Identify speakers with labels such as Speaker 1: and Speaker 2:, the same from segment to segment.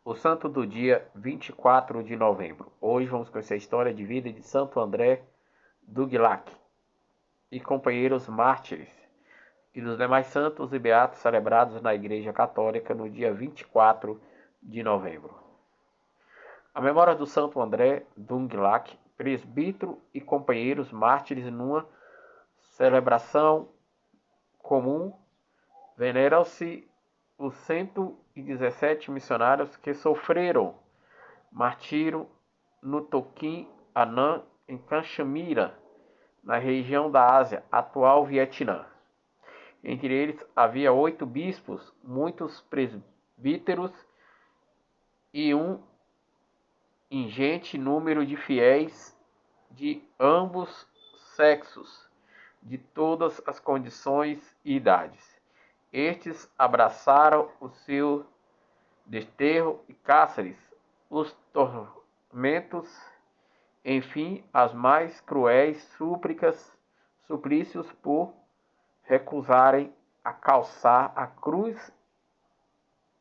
Speaker 1: O santo do dia 24 de novembro. Hoje vamos conhecer a história de vida de Santo André Duglac e companheiros mártires e dos demais santos e beatos celebrados na Igreja Católica no dia 24 de novembro. A memória do Santo André Duglac, presbítero e companheiros mártires numa celebração comum, veneram-se os 117 missionários que sofreram martírio no Toquim Anã, em Caxemira, na região da Ásia, atual Vietnã. Entre eles havia 8 bispos, muitos presbíteros e um ingente número de fiéis de ambos sexos, de todas as condições e idades. Estes abraçaram o seu desterro e cárceres, os tormentos, enfim, as mais cruéis suplícios por recusarem a calçar a cruz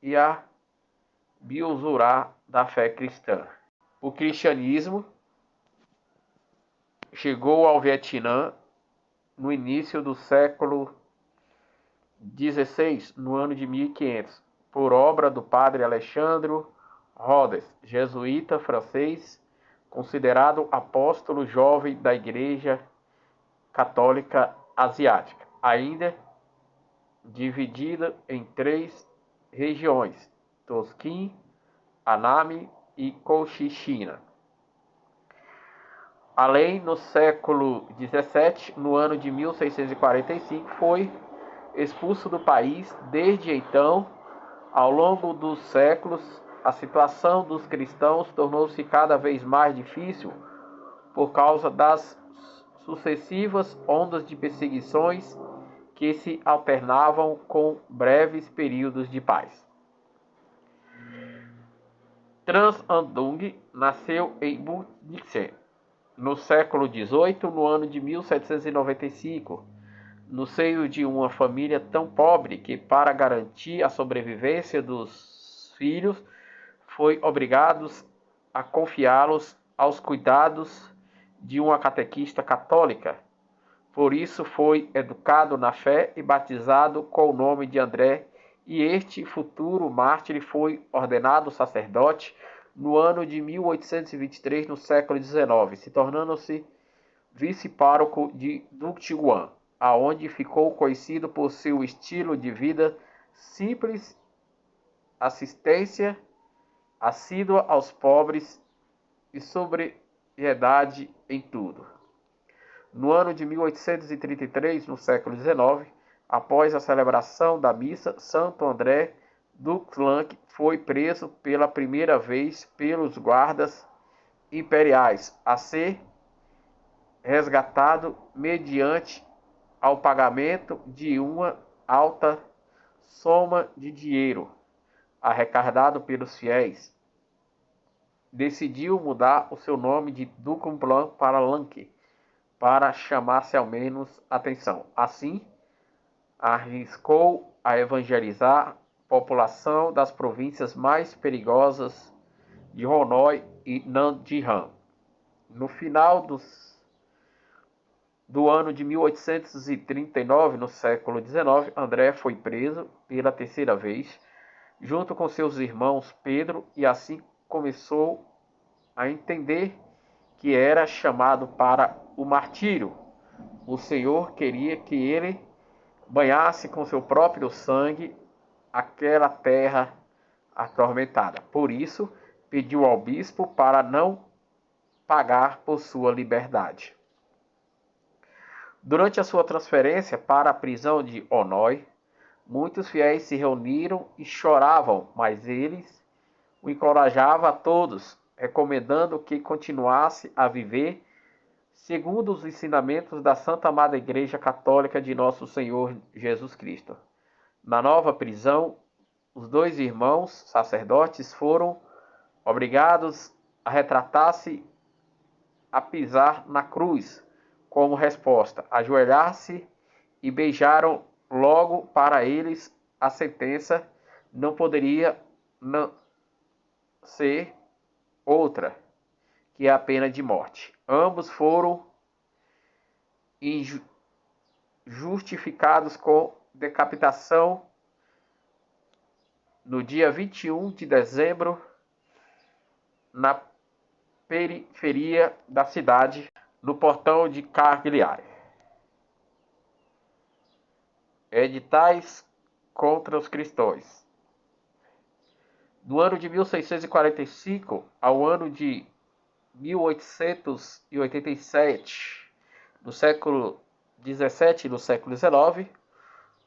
Speaker 1: e a biosurar da fé cristã. O cristianismo chegou ao Vietnã no início do século XVI, no ano de 1500, por obra do padre Alexandre Rhodes, jesuíta francês, considerado apóstolo jovem da Igreja Católica Asiática, ainda dividida em 3 regiões: Tonkin, Annam e Cochinchina. Além, no século XVII, no ano de 1645, foi expulso do país. Desde então, ao longo dos séculos, a situação dos cristãos tornou-se cada vez mais difícil por causa das sucessivas ondas de perseguições que se alternavam com breves períodos de paz. Tran Anh nasceu em Bưu Dinh, no século XVIII, no ano de 1795, no seio de uma família tão pobre que, para garantir a sobrevivência dos filhos, foi obrigado a confiá-los aos cuidados de uma catequista católica. Por isso foi educado na fé e batizado com o nome de André, e este futuro mártir foi ordenado sacerdote no ano de 1823, no século XIX, se tornando-se vice-pároco de Duc Nguyen, aonde ficou conhecido por seu estilo de vida simples, assistência assídua aos pobres e sobriedade em tudo. No ano de 1833, no século XIX, após a celebração da missa, Santo André Duglac foi preso pela primeira vez pelos guardas imperiais, a ser resgatado mediante ao pagamento de uma alta soma de dinheiro arrecadado pelos fiéis. Decidiu mudar o seu nome de Duc para Lanque, para chamar-se ao menos atenção. Assim, arriscou a evangelizar a população das províncias mais perigosas de Hanoi e Nam Dinh. No final do ano de 1839, no século XIX, André foi preso pela terceira vez, junto com seus irmãos Pedro, e assim começou a entender que era chamado para o martírio. O Senhor queria que ele banhasse com seu próprio sangue aquela terra atormentada. Por isso, pediu ao bispo para não pagar por sua liberdade. Durante a sua transferência para a prisão de Hanoi, muitos fiéis se reuniram e choravam, mas eles o encorajavam a todos, recomendando que continuasse a viver segundo os ensinamentos da Santa Amada Igreja Católica de Nosso Senhor Jesus Cristo. Na nova prisão, os 2 irmãos sacerdotes foram obrigados a retratar-se, a pisar na cruz, como resposta, ajoelhar-se e beijaram logo para eles a sentença. Não poderia ser outra, que é a pena de morte. Ambos foram justificados com decapitação no dia 21 de dezembro, na periferia da cidade, no portão de Cagliari. Editais contra os cristãos. Do ano de 1645 ao ano de 1887, no século XVII e no século XIX,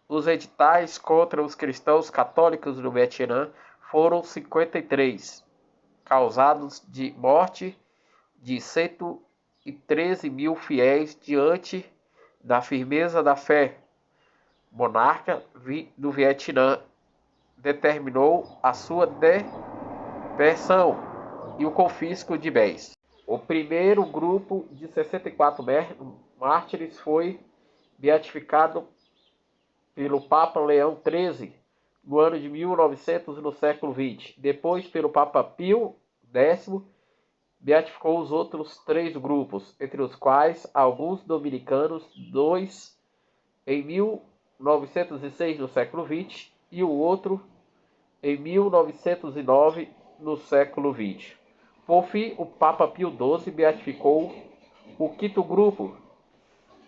Speaker 1: os editais contra os cristãos católicos no Vietnã foram 53, causados de morte de 113 mil fiéis diante da firmeza da fé. Monarca do Vietnã determinou a sua depreensão e o confisco de bens. O primeiro grupo de 64 mártires foi beatificado pelo Papa Leão XIII no ano de 1900, no século XX. Depois, pelo Papa Pio X, beatificou os outros 3 grupos, entre os quais alguns dominicanos, 2 em 1906, no século XX, e o outro em 1909, no século XX. Por fim, o Papa Pio XII beatificou o 5º grupo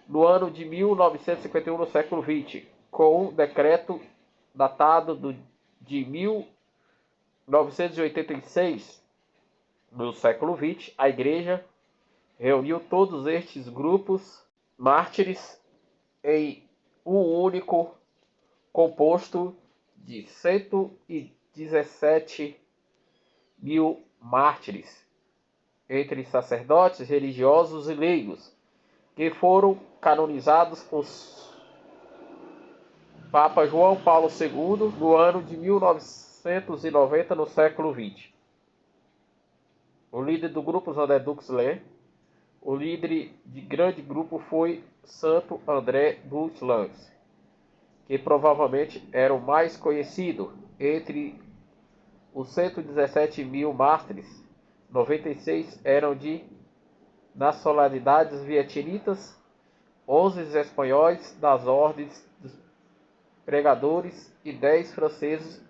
Speaker 1: no ano de 1951, no século XX, com um decreto datado de 1986, no século XX. A Igreja reuniu todos estes grupos mártires em um único, composto de 117 mil mártires, entre sacerdotes, religiosos e leigos, que foram canonizados por Papa João Paulo II no ano de 1990, no século XX. O líder do grupo André Duxler. O líder de grande grupo foi Santo André dos Langes, que provavelmente era o mais conhecido. Entre os 117 mil mártires, 96 eram de nacionalidades vietnamitas, 11 espanhóis das ordens dos pregadores e 10 franceses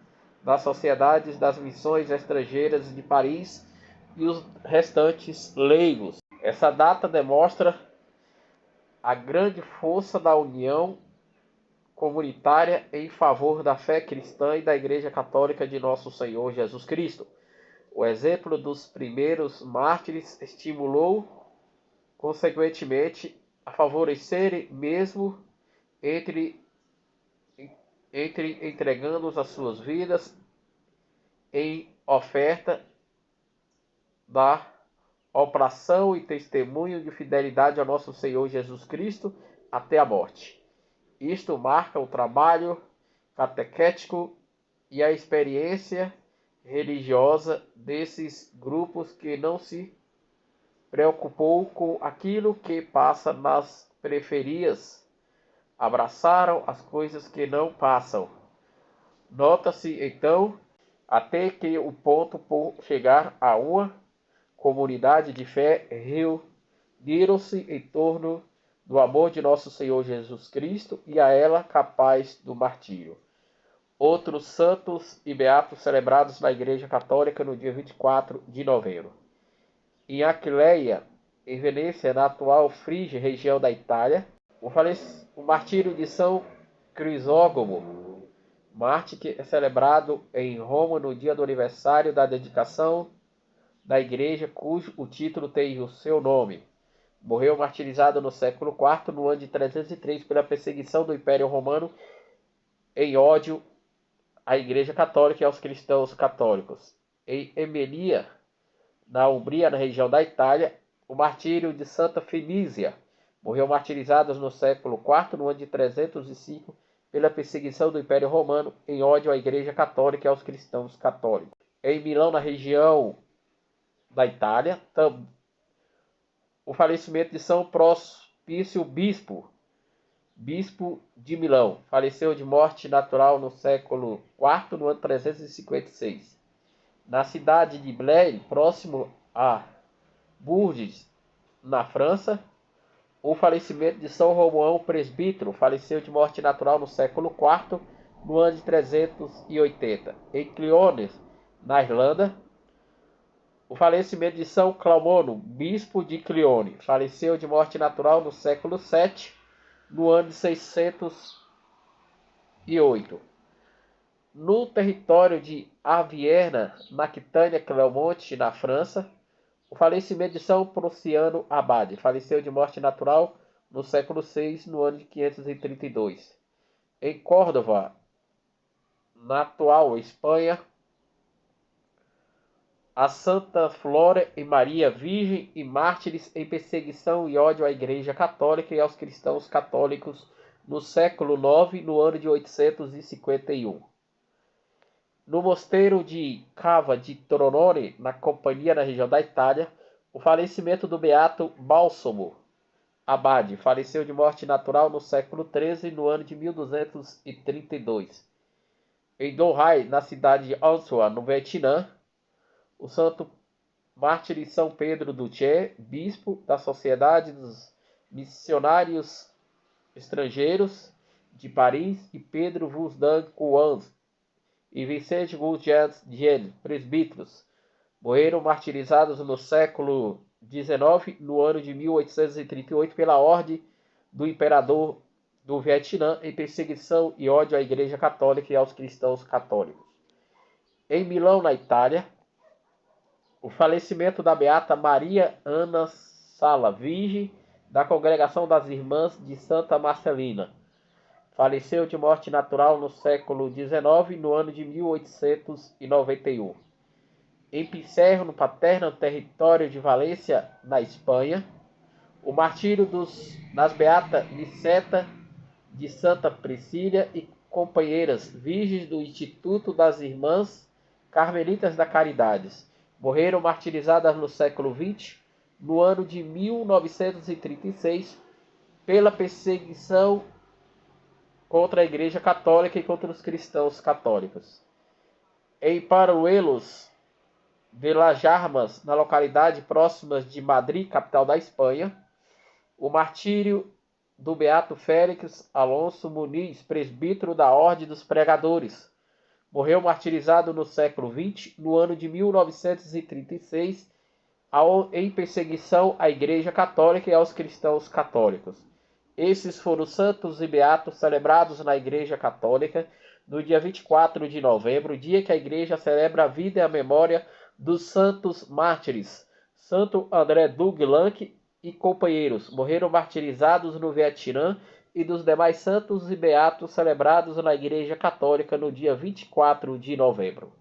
Speaker 1: das sociedades das missões estrangeiras de Paris, e os restantes leigos. Essa data demonstra a grande força da união comunitária em favor da fé cristã e da Igreja Católica de Nosso Senhor Jesus Cristo. O exemplo dos primeiros mártires estimulou, consequentemente, a favorecerem mesmo entre entregando as suas vidas em oferta da opressão e testemunho de fidelidade ao nosso Senhor Jesus Cristo até a morte. Isto marca o trabalho catequético e a experiência religiosa desses grupos que não se preocupou com aquilo que passa nas periferias, abraçaram as coisas que não passam. Nota-se então até que o ponto por chegar a uma comunidade de fé reuniram-se em torno do amor de nosso Senhor Jesus Cristo e a ela capaz do martírio. Outros santos e beatos celebrados na Igreja Católica no dia 24 de novembro. Em Aquileia, em Venécia, na atual Frígia, região da Itália, o martírio de São Crisógomo, mártir que é celebrado em Roma no dia do aniversário da dedicação da igreja, cujo o título tem o seu nome. Morreu martirizado no século IV, no ano de 303, pela perseguição do Império Romano em ódio à Igreja Católica e aos cristãos católicos. Em Emilia, na Umbria, na região da Itália, o martírio de Santa Fenícia. Morreu martirizado no século IV, no ano de 305, pela perseguição do Império Romano em ódio à Igreja Católica e aos cristãos católicos. Em Milão, na região da Itália, o falecimento de São Propício Bispo de Milão. Faleceu de morte natural no século IV, no ano 356. na cidade de Blaye, próximo a Bourges, na França. O falecimento de São Romuão Presbítero, faleceu de morte natural no século IV, no ano de 380. Em Cliones, na Irlanda. O falecimento de São Claumono, bispo de Clione, faleceu de morte natural no século VII, no ano de 608. No território de Avierna, na Aquitânia-Clermont, na França, o falecimento de São Pronciano Abade, faleceu de morte natural no século VI, no ano de 532. Em Córdoba, na atual Espanha, a Santa Flora e Maria, virgem e mártires em perseguição e ódio à Igreja Católica e aos cristãos católicos no século IX, no ano de 851. No mosteiro de Cava di Tronone, na Companhia, na região da Itália, o falecimento do beato Bálsamo Abade, faleceu de morte natural no século XIII, no ano de 1232. Em Donghai, na cidade de Ansua, no Vietnã, o santo mártir São Pedro Duché, bispo da Sociedade dos Missionários Estrangeiros de Paris, e Pedro Vulsdan Couans e Vicente Guldiel, presbíteros, morreram martirizados no século XIX, no ano de 1838, pela ordem do imperador do Vietnã, em perseguição e ódio à Igreja Católica e aos cristãos católicos. Em Milão, na Itália, o falecimento da beata Maria Ana Sala, virgem da Congregação das Irmãs de Santa Marcelina, faleceu de morte natural no século XIX, no ano de 1891. Em Pissarro, no Paterno, território de Valência, na Espanha, o martírio das beatas Niceta de Santa Priscila e companheiras virgens do Instituto das Irmãs Carmelitas da Caridade, morreram martirizadas no século XX, no ano de 1936, pela perseguição contra a Igreja Católica e contra os cristãos católicos. Em Paruelos de las Armas, na localidade próxima de Madrid, capital da Espanha, o martírio do beato Félix Alonso Muniz, presbítero da Ordem dos Pregadores, morreu martirizado no século XX, no ano de 1936, em perseguição à Igreja Católica e aos cristãos católicos. Esses foram os santos e beatos celebrados na Igreja Católica no dia 24 de novembro, dia que a Igreja celebra a vida e a memória dos santos mártires. Santo André Duguelanque e companheiros morreram martirizados no Vietnã, e dos demais santos e beatos celebrados na Igreja Católica no dia 24 de novembro.